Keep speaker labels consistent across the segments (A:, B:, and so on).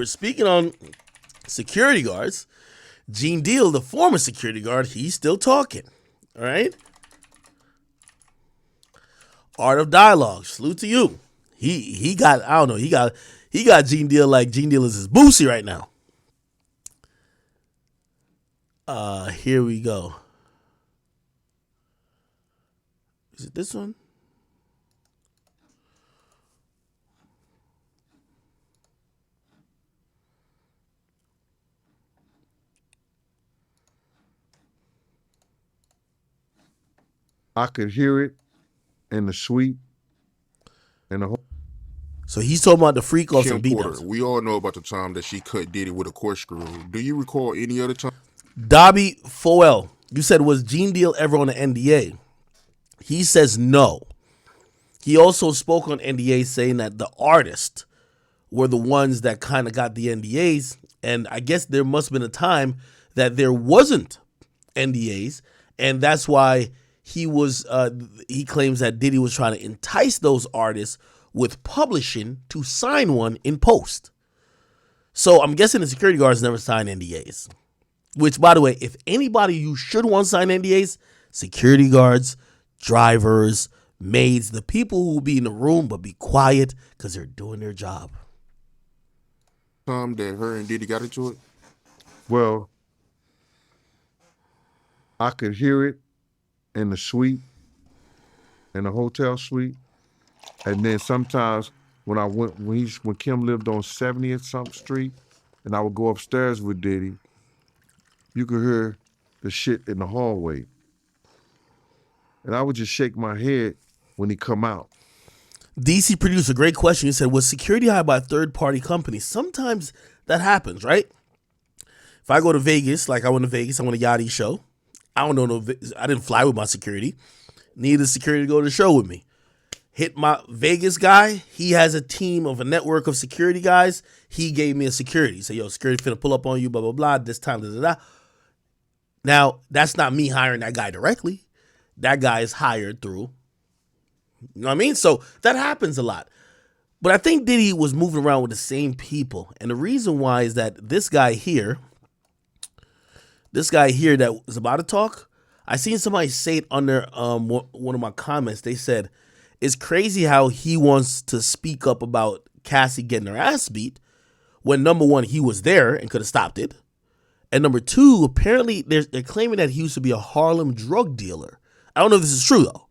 A: We're speaking on security guards. Gene Deal, the former security guard, he's still talking. All right. Art of Dialogue. Salute to you. He got, I don't know, he got Gene Deal like Gene Deal is his boosie right now. Here we go. Is it this one?
B: I could hear it in the suite and the whole.
A: So he's talking about the freak offs
C: Kim
A: and beat
C: Porter,
A: downs.
C: we all know about the time that she cut Diddy with a corkscrew. Do you recall any other time?
A: Dobby Foel, you said, was Gene Deal ever on an NDA? He says no. He also spoke on NDA saying that the artists were the ones that kind of got the NDAs. And I guess there must have been a time that there wasn't NDAs. And that's why he claims that Diddy was trying to entice those artists with publishing to sign one in post. So I'm guessing the security guards never signed NDAs. Which, by the way, if anybody you should want to sign NDAs, security guards, drivers, maids, the people who will be in the room but be quiet because they're doing their job.
C: Time that her and Diddy got into it?
B: Well, I could hear it in the suite, in the hotel suite. And then sometimes when Kim lived on 70th something street and I would go upstairs with Diddy, you could hear the shit in the hallway. And I would just shake my head when he come out.
A: DC produced a great question. He said, was security hired by a third-party company? Sometimes that happens, right? If I go to Vegas, like I went to Vegas, I went to Yachty show. I didn't fly with my security. Needed security to go to the show with me. Hit my Vegas guy. He has a team of a network of security guys. He gave me a security. He said, yo, security finna pull up on you, blah, blah, blah, this time, da, da, da. Now, that's not me hiring that guy directly. That guy is hired through, you know what I mean? So that happens a lot. But I think Diddy was moving around with the same people. And the reason why is that this guy here that was about to talk, I seen somebody say it under one of my comments. They said, it's crazy how he wants to speak up about Cassie getting her ass beat when, number one, he was there and could have stopped it. And number two, apparently they're claiming that he used to be a Harlem drug dealer. I don't know if this is true, though.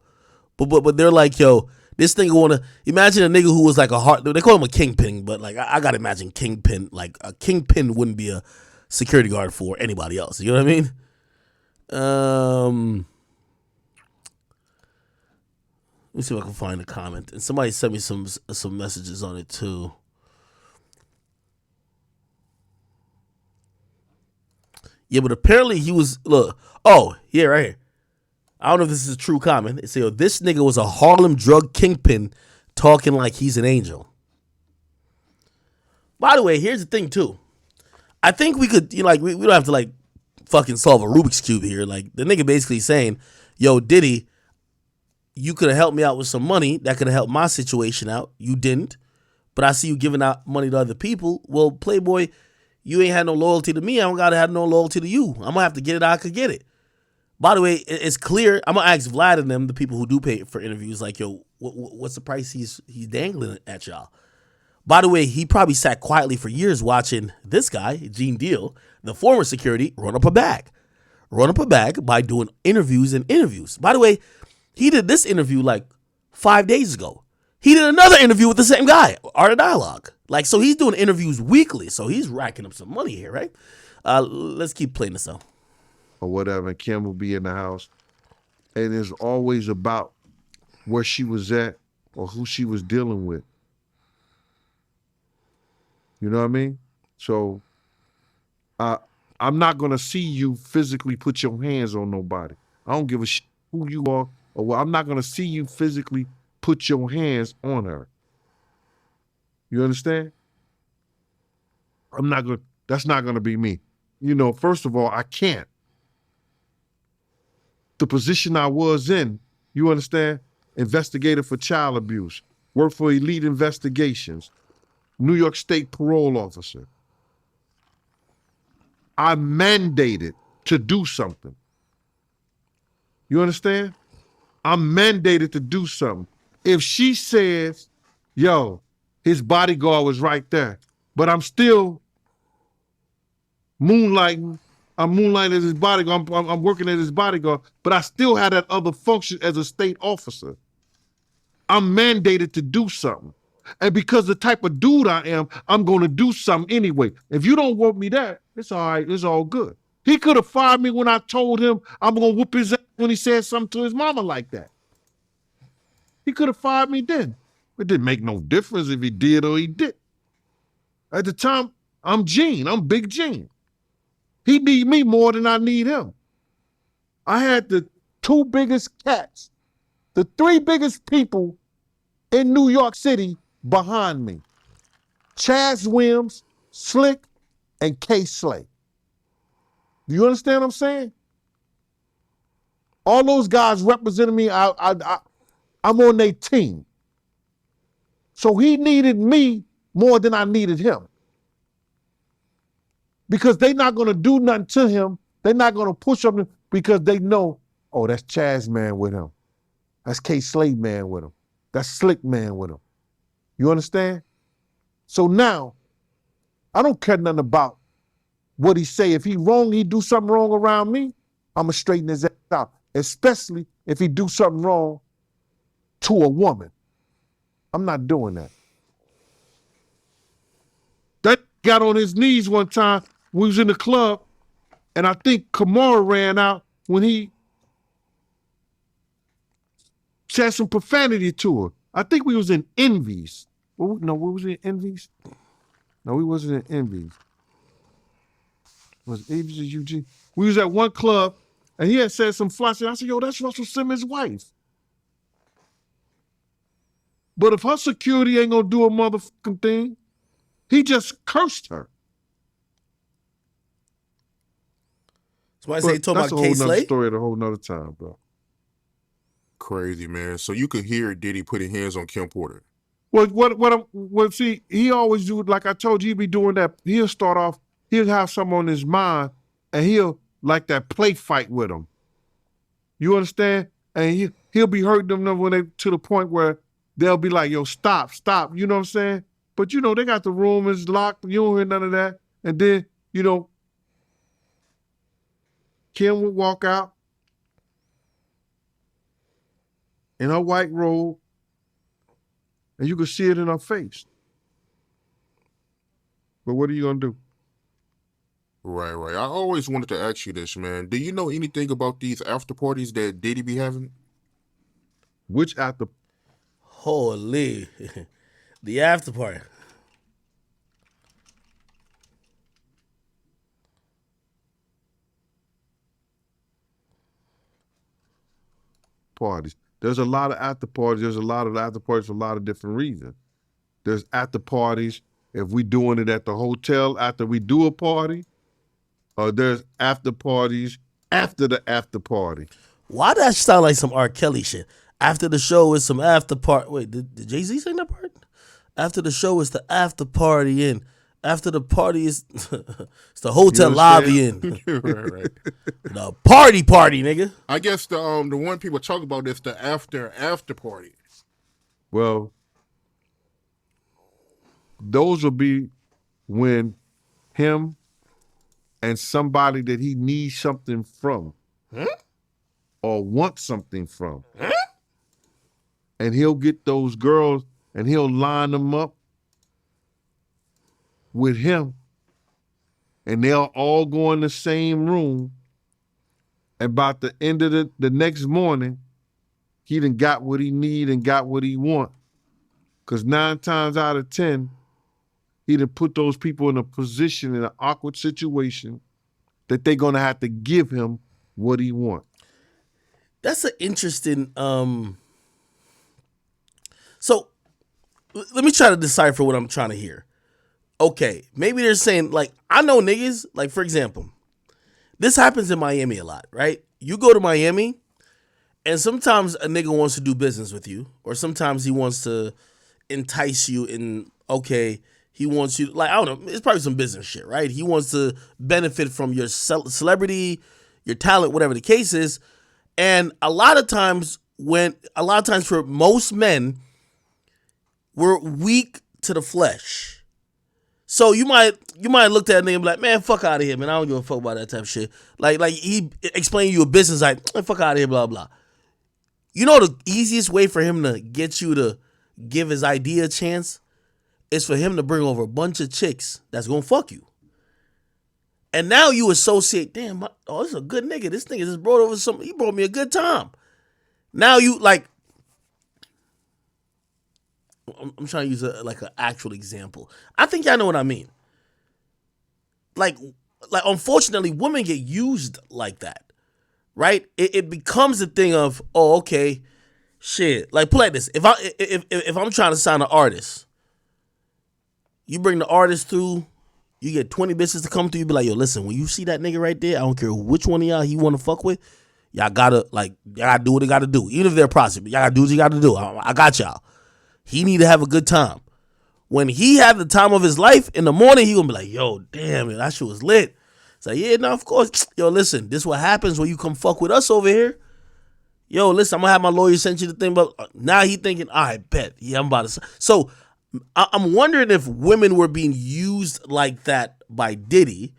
A: But they're like, yo, this nigga wanna imagine a nigga who was like they call him a kingpin, but like I gotta imagine kingpin, like a kingpin wouldn't be a security guard for anybody else. You know what I mean? Let me see if I can find a comment. And somebody sent me some messages on it too. Yeah, but apparently he was right here. I don't know if this is a true comment. It says, yo, this nigga was a Harlem drug kingpin talking like he's an angel. By the way, here's the thing, too. I think we could, we don't have to, like, fucking solve a Rubik's Cube here. Like, the nigga basically saying, yo, Diddy, you could have helped me out with some money. That could have helped my situation out. You didn't. But I see you giving out money to other people. Well, Playboy, you ain't had no loyalty to me. I don't got to have no loyalty to you. I'm going to have to get it how I could get it. By the way, it's clear. I'm going to ask Vlad and them, the people who do pay for interviews, like, yo, what's the price he's dangling at y'all? By the way, he probably sat quietly for years watching this guy, Gene Deal, the former security, run up a bag by doing interviews and interviews. By the way, he did this interview like 5 days ago. He did another interview with the same guy, Art of Dialogue. Like, so he's doing interviews weekly. So he's racking up some money here, right? Let's keep playing this out.
B: Or whatever, and Kim will be in the house. And it's always about where she was at or who she was dealing with. You know what I mean? So I'm not going to see you physically put your hands on nobody. I don't give a shit who you are. I'm not going to see you physically put your hands on her. You understand? That's not going to be me. First of all, I can't. The position I was in, you understand? Investigator for child abuse, worked for Elite Investigations, New York State parole officer. I'm mandated to do something. You understand? I'm mandated to do something. If she says, yo, his bodyguard was right there, but I'm still moonlighting. I'm moonlighting as his bodyguard. I'm working as his bodyguard, but I still have that other function as a state officer. I'm mandated to do something. And because the type of dude I am, I'm going to do something anyway. If you don't want me there, it's all right. It's all good. He could have fired me when I told him I'm going to whoop his ass when he said something to his mama like that. He could have fired me then. It didn't make no difference if he did or he did. At the time, I'm Gene. I'm Big Gene. He need me more than I need him. I had the 2 biggest cats, the 3 biggest people in New York City behind me. Chaz Williams, Slick, and K. Slay. Do you understand what I'm saying? All those guys representing me, I'm on their team. So he needed me more than I needed him. Because they're not going to do nothing to him. They're not going to push him because they know, oh, that's Chaz man with him. That's K. Slay man with him. That's Slick man with him. You understand? So now, I don't care nothing about what he say. If he wrong, he do something wrong around me, I'ma straighten his ass out. Especially if he do something wrong to a woman. I'm not doing that. That got on his knees one time when we was in the club, and I think Kamara ran out when he said some profanity to her. I think we was in Envy's. No, what was it, Envy's? No, we wasn't in Envy's. Was it Envy's or Eugene? We was at one club, and he had said some fly shit. I said, yo, that's Russell Simmons' wife. But if her security ain't gonna do a motherfucking thing, he just cursed her.
A: Somebody say he told about K.
B: That's a whole nother
A: Slay?
B: story at a whole nother time, bro.
C: Crazy, man. So you could hear Diddy putting hands on Kim Porter.
B: Well, see, he always do, like I told you, he be doing that. He'll start off, he'll have something on his mind, and he'll like that play fight with them. You understand? And he'll be hurting them when they to the point where they'll be like, yo, stop. You know what I'm saying? But you know, they got the room is locked. You don't hear none of that. And then, you know, Kim would walk out in her white robe, and you could see it in her face. But what are you gonna do?
C: Right. I always wanted to ask you this, man. Do you know anything about these after parties that Diddy be having?
B: Which after?
A: Holy. The after party.
B: Parties. There's a lot of after parties. There's a lot of after parties for a lot of different reasons. There's after parties if we doing it at the hotel after we do a party, or there's after parties after the after party.
A: Why that sound like some R. Kelly shit? After the show is some after party. Wait, did Jay-Z sing that part? After the show is the after party and after the party is it's the hotel lobby and
C: right.
A: the party, nigga.
C: I guess the one people talk about is the after party.
B: Well, those will be when him and somebody that he needs something from or wants something from. And he'll get those girls and he'll line them up with him, and they'll all go in the same room. And about the end of the next morning, he done got what he need and got what he want. Because 9 times out of 10, he done put those people in a position, in an awkward situation, that they're gonna have to give him what he want.
A: That's an interesting. So let me try to decipher what I'm trying to hear. Okay, maybe they're saying, like, I know niggas, like, for example, this happens in Miami a lot, right? You go to Miami, and sometimes a nigga wants to do business with you, or sometimes he wants to entice you, and okay, He wants you, like, I don't know, it's probably some business shit, right? He wants to benefit from your celebrity, your talent, whatever the case is. And a lot of times for most men, we're weak to the flesh. So you might look at a nigga and be like, man, fuck out of here, man. I don't give a fuck about that type of shit. Like he explained you a business, like, fuck out of here, blah, blah. You know the easiest way for him to get you to give his idea a chance is for him to bring over a bunch of chicks that's gonna fuck you. And now you associate, damn, this is a good nigga. This nigga just brought over he brought me a good time. Now you, like, I'm trying to use an actual example. I think y'all know what I mean. Like unfortunately, women get used like that, right? It becomes a thing of, oh, okay, shit. Like, play this. If I'm trying to sign an artist, you bring the artist through, you get 20 bitches to come through, you be like, yo, listen, when you see that nigga right there, I don't care which one of y'all he want to fuck with, y'all gotta do what they gotta do. Even if they're a prostitute, y'all gotta do what you gotta do. I got y'all. He need to have a good time. When he had the time of his life, in the morning, he gonna be like, yo, damn, man, that shit was lit. It's like, yeah, no, of course. Yo, listen, this what happens when you come fuck with us over here. Yo, listen, I'm gonna have my lawyer send you the thing, but now he thinking, all right, bet. Yeah, I'm about to. So I'm wondering if women were being used like that by Diddy.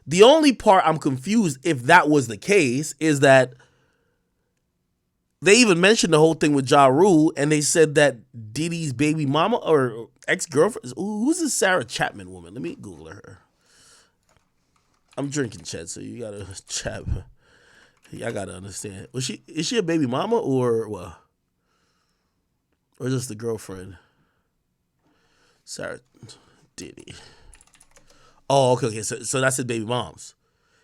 A: The only part I'm confused, if that was the case, is that they even mentioned the whole thing with Ja Rule, and they said that Diddy's baby mama or ex-girlfriend, who's this Sarah Chapman woman? Let me Google her. I'm drinking, Chet, so you gotta chat. Y'all gotta understand. Is she a baby mama or what? Or just the girlfriend? Sarah Diddy. Oh, okay. So that's his baby moms.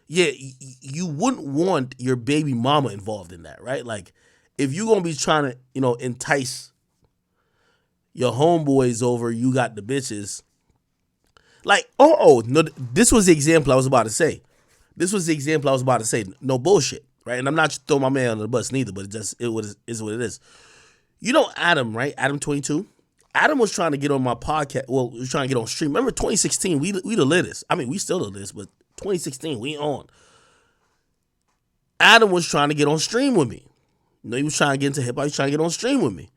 A: Yeah, you wouldn't want your baby mama involved in that, right? Like, if you're gonna be trying to, entice your homeboys over, you got the bitches. Like, no, this was the example I was about to say. No bullshit, right? And I'm not throwing my man under the bus neither, but it is what it is. You know Adam, right? Adam 22. Adam was trying to get on my podcast. Well, he was trying to get on stream. Remember 2016? We the littest. I mean, we still the littest, but 2016 we on. Adam was trying to get on stream with me. He was trying to get into hip hop. He was trying to get on stream with me.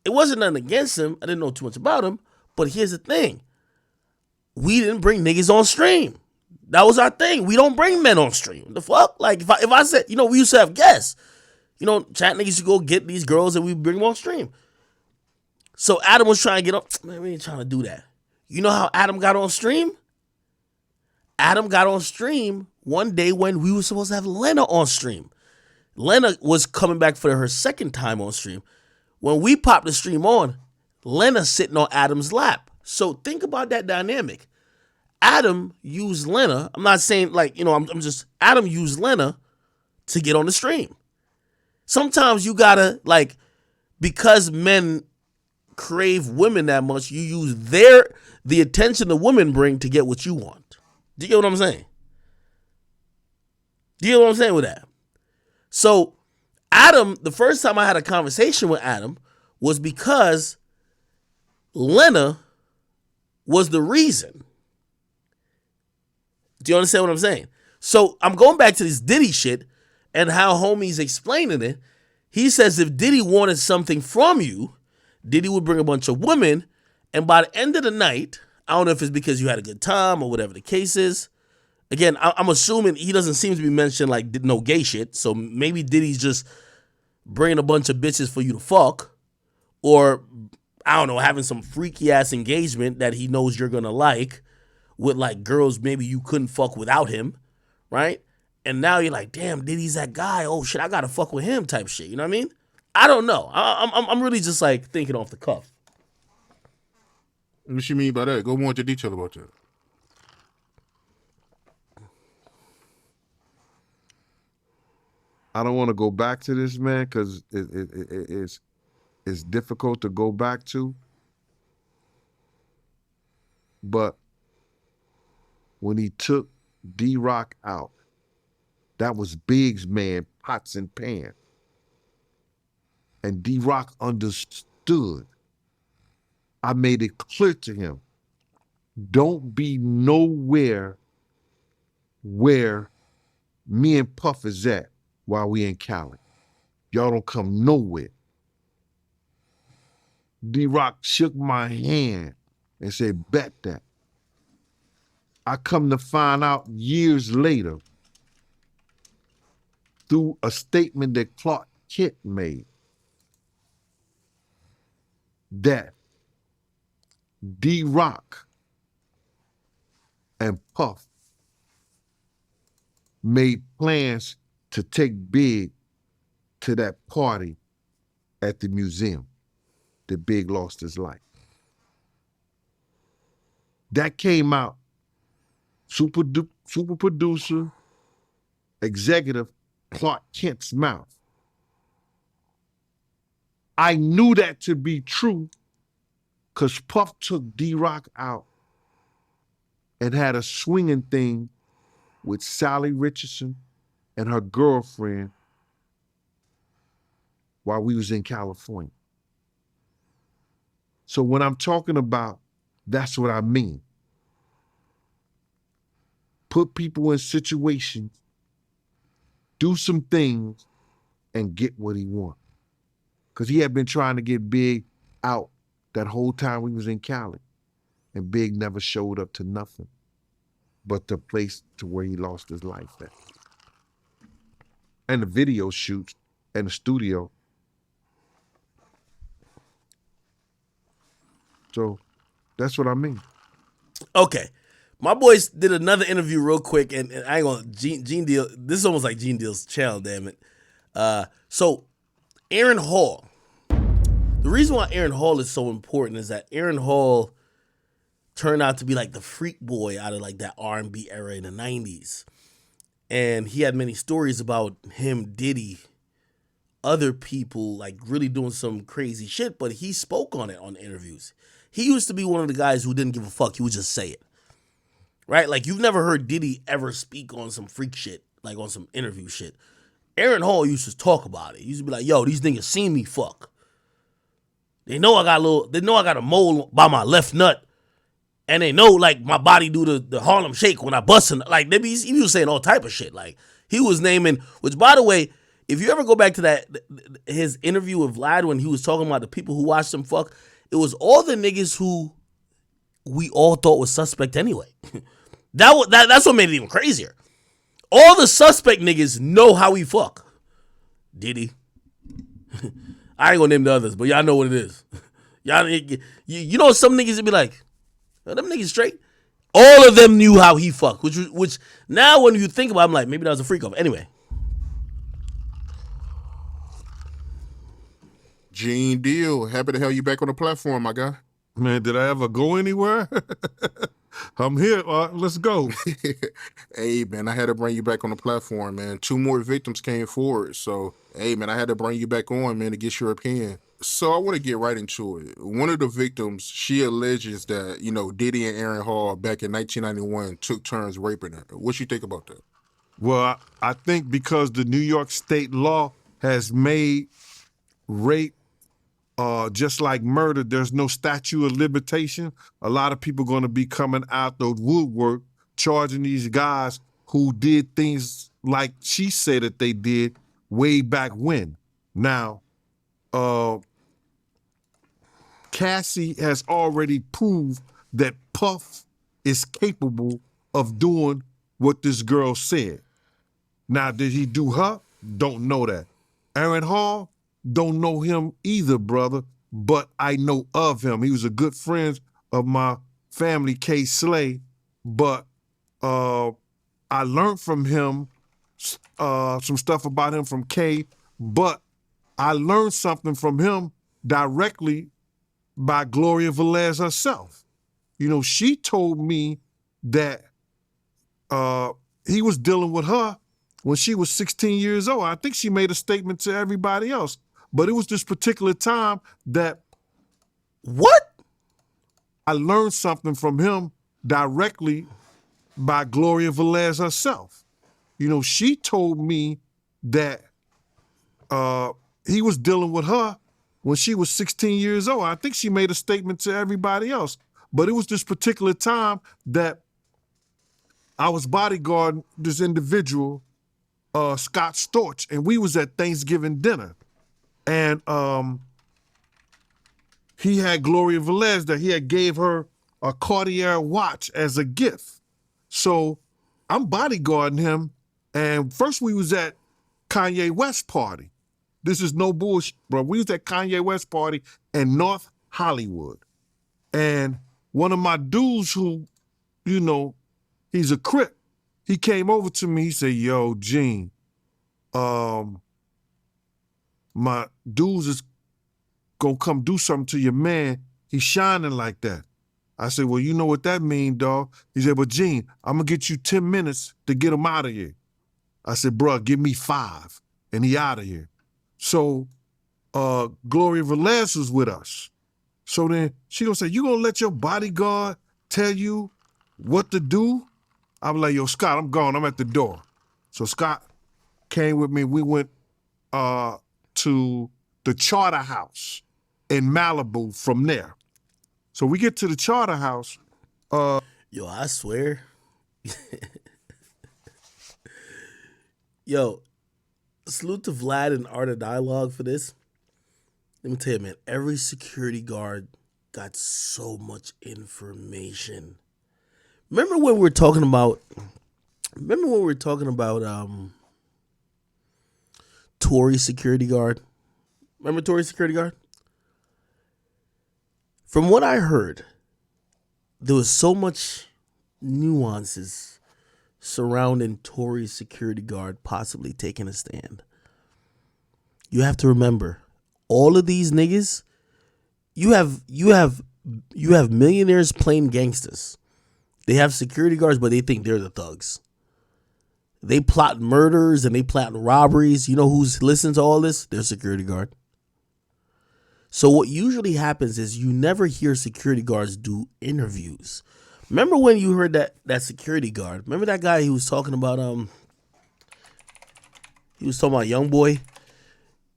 A: It wasn't nothing against him. I didn't know too much about him. But here's the thing. We didn't bring niggas on stream. That was our thing. We don't bring men on stream. The fuck? Like, if I said, we used to have guests. Chat niggas used to go get these girls and we bring them on stream. So Adam was trying to get on. Man, we ain't trying to do that. You know how Adam got on stream? Adam got on stream one day when we were supposed to have Lena on stream. Lena was coming back for her second time on stream. When we popped the stream on, Lena's sitting on Adam's lap. So think about that dynamic. Adam used Lena. I'm not saying I'm just, Adam used Lena to get on the stream. Sometimes you gotta, because men crave women that much, you use the attention the women bring to get what you want. Do you get what I'm saying? Do you get what I'm saying with that? So Adam, the first time I had a conversation with Adam was because Lena was the reason. Do you understand what I'm saying? So I'm going back to this Diddy shit and how homie's explaining it. He says if Diddy wanted something from you, Diddy would bring a bunch of women, and by the end of the night, I don't know if it's because you had a good time or whatever the case is. Again, I'm assuming he doesn't seem to be mentioning no gay shit, so maybe Diddy's just bringing a bunch of bitches for you to fuck, or I don't know, having some freaky ass engagement that he knows you're gonna like with girls maybe you couldn't fuck without him, right? And now you're like, damn, Diddy's that guy. Oh shit, I gotta fuck with him type shit. You know what I mean? I don't know. I'm really just thinking off the cuff.
C: What you mean by that? Go more into detail about that.
B: I don't want to go back to this, man, because it's difficult to go back to. But when he took D-Rock out, that was Big's man, pots and pans. And D-Rock understood. I made it clear to him. don't be nowhere where me and Puff is at while we in Cali. Y'all don't come nowhere. D-Rock shook my hand and said, bet that. I come to find out years later through a statement that Clark Kent made that D-Rock and Puff made plans to take Big to that party at the museum that Big lost his life. That came out, super producer, executive Clark Kent's mouth. I knew that to be true because Puff took D-Rock out and had a swinging thing with Sally Richardson and her girlfriend while we was in California. So when I'm talking about, that's what I mean. Put people in situations, do some things, and get what he wants. Because he had been trying to get Big out that whole time we was in Cali. And Big never showed up to nothing but the place to where he lost his life at. And the video shoots and the studio. So that's what I mean.
A: Okay. My boys did another interview real quick, and I ain't gonna Gene Deal. This is almost like Gene Deal's channel, damn it. So Aaron Hall. The reason why Aaron Hall is so important is that Aaron Hall turned out to be like the freak boy out of like that R&B era in the 90s. And he had many stories about him, Diddy, other people like really doing some crazy shit, but he spoke on it on interviews. He used to be one of the guys who didn't give a fuck. He would just say it. Right? Like, you've never heard Diddy ever speak on some freak shit, like on some interview shit. Aaron Hall used to talk about it. He used to be like, yo, these niggas seen me fuck. They know I got a mole by my left nut. And they know, like, my body do the Harlem Shake when I bustin'. Like, he was saying all type of shit. Like, he was naming, which, by the way, if you ever go back to his interview with Vlad when he was talking about the people who watched him fuck, it was all the niggas who we all thought was suspect anyway. That's what made it even crazier. All the suspect niggas know how he fuck. Diddy. I ain't gonna name the others, but y'all know what it is. Y'all, you know some niggas would be like, oh, them niggas straight. All of them knew how he fucked, which now when you think about it, I'm like, maybe that was a freak off. Anyway.
C: Gene Deal, happy to have you back on the platform, my guy.
B: Man, did I ever go anywhere? I'm here. Let's go.
C: Hey, man, I had to bring you back on the platform, man. 2 more victims came forward. So, hey, man, I had to bring you back on, man, to get your opinion. So I want to get right into it. One of the victims, she alleges that, Diddy and Aaron Hall back in 1991 took turns raping her. What you think about that?
B: Well, I think because the New York state law has made rape just like murder, there's no statute of limitation. A lot of people going to be coming out the woodwork charging these guys who did things like she said that they did way back when. Now, Cassie has already proved that Puff is capable of doing what this girl said. Now, did he do her? Don't know that. Aaron Hall? Don't know him either, brother, but I know of him. He was a good friend of my family, K. Slay, but I learned from him some stuff about him from K, but I learned something from him directly by Gloria Velez herself. She told me that he was dealing with her when she was 16 years old. I think she made a statement to everybody else. But it was this particular time that...
A: What?
B: I learned something from him directly by Gloria Velez herself. She told me that he was dealing with her when she was 16 years old. I think she made a statement to everybody else. But it was this particular time that I was bodyguarding this individual, Scott Storch, and we was at Thanksgiving dinner. And he had Gloria Velez that he had gave her a Cartier watch as a gift. So I'm bodyguarding him, and first we was at Kanye West party. This is no bullshit, bro. We was at Kanye West party in North Hollywood. And one of my dudes who, you know, he's a Crip, he came over to me, he said, yo, Gene, my dudes is gonna come do something to your man. He's shining like that. I said, well, you know what that mean, dog? He said, well, Gene, I'm gonna get you 10 minutes to get him out of here. I said, bro, give me 5, and he out of here. So Gloria Velez was with us. So then she gonna say, you gonna let your bodyguard tell you what to do? I'm like, yo, Scott, I'm gone, I'm at the door. So Scott came with me, we went to the Charter House in Malibu from there. So we get to the Charter House.
A: Yo, I swear. Yo, salute to Vlad and Art of Dialogue for this. Let me tell you, man, every security guard got so much information. Remember when we were talking about Tory security guard? Remember Tory security guard? From what I heard, there was so much nuances surrounding Tory's security guard possibly taking a stand. You have to remember, all of these niggas, you have millionaires playing gangsters. They have security guards, but they think they're the thugs. They plot murders and they plot robberies. You know who's listening to all this? Their security guard. So what usually happens is you never hear security guards do interviews. Remember when you heard that security guard? Remember that guy he was talking about young boy?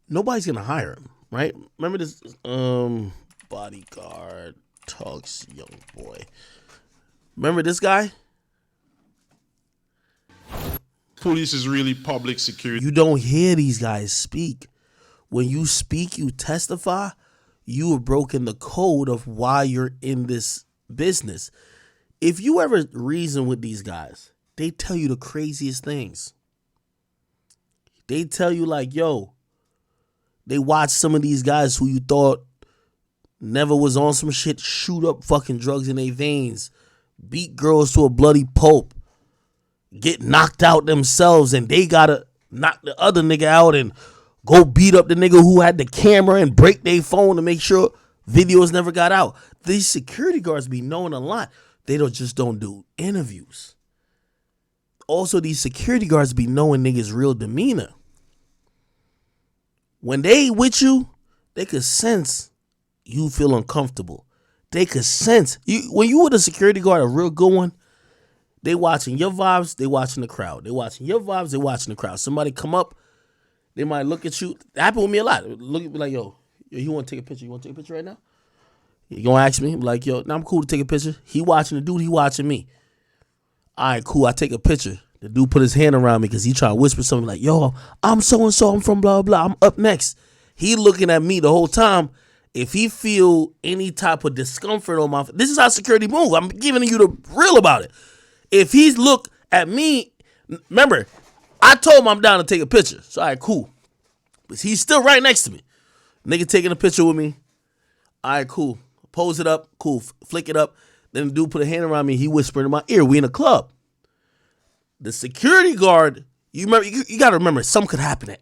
A: Nobody's gonna hire him, right? Remember this bodyguard talks young boy. Remember this guy?
D: Police is really public security.
A: You don't hear these guys speak. When you speak, you testify, you have broken the code of why you're in this business. If you ever reason with these guys, they tell you the craziest things. They tell you like, yo, they watch some of these guys who you thought never was on some shit, shoot up fucking drugs in their veins, beat girls to a bloody pulp, get knocked out themselves, and they gotta knock the other nigga out and go beat up the nigga who had the camera and break their phone to make sure videos never got out. These security guards be knowing a lot. They don't do interviews. Also, these security guards be knowing niggas' real demeanor. When they with you, they could sense you feel uncomfortable. They could sense you when you with a security guard, a real good one. They watching your vibes, they watching the crowd. They watching your vibes, they watching the crowd. Somebody come up, they might look at you. That happened with me a lot. Look at me like, yo, you want to take a picture? You want to take a picture right now? You gonna ask me? I'm like, yo, nah, I'm cool to take a picture. He watching the dude, he watching me. All right, cool. I take a picture. The dude put his hand around me because he trying to whisper something like, yo, I'm so-and-so. I'm from blah, blah. I'm up next. He looking at me the whole time. If he feel any type of discomfort on my, this is how security move. I'm giving you the real about it. If he's look at me, remember, I told him I'm down to take a picture. So, all right, cool. But he's still right next to me. Nigga taking a picture with me. All right, cool. Pose it up. Cool. Flick it up. Then the dude put a hand around me. He whispered in my ear. We in a club. The security guard, you got to remember, something could happen at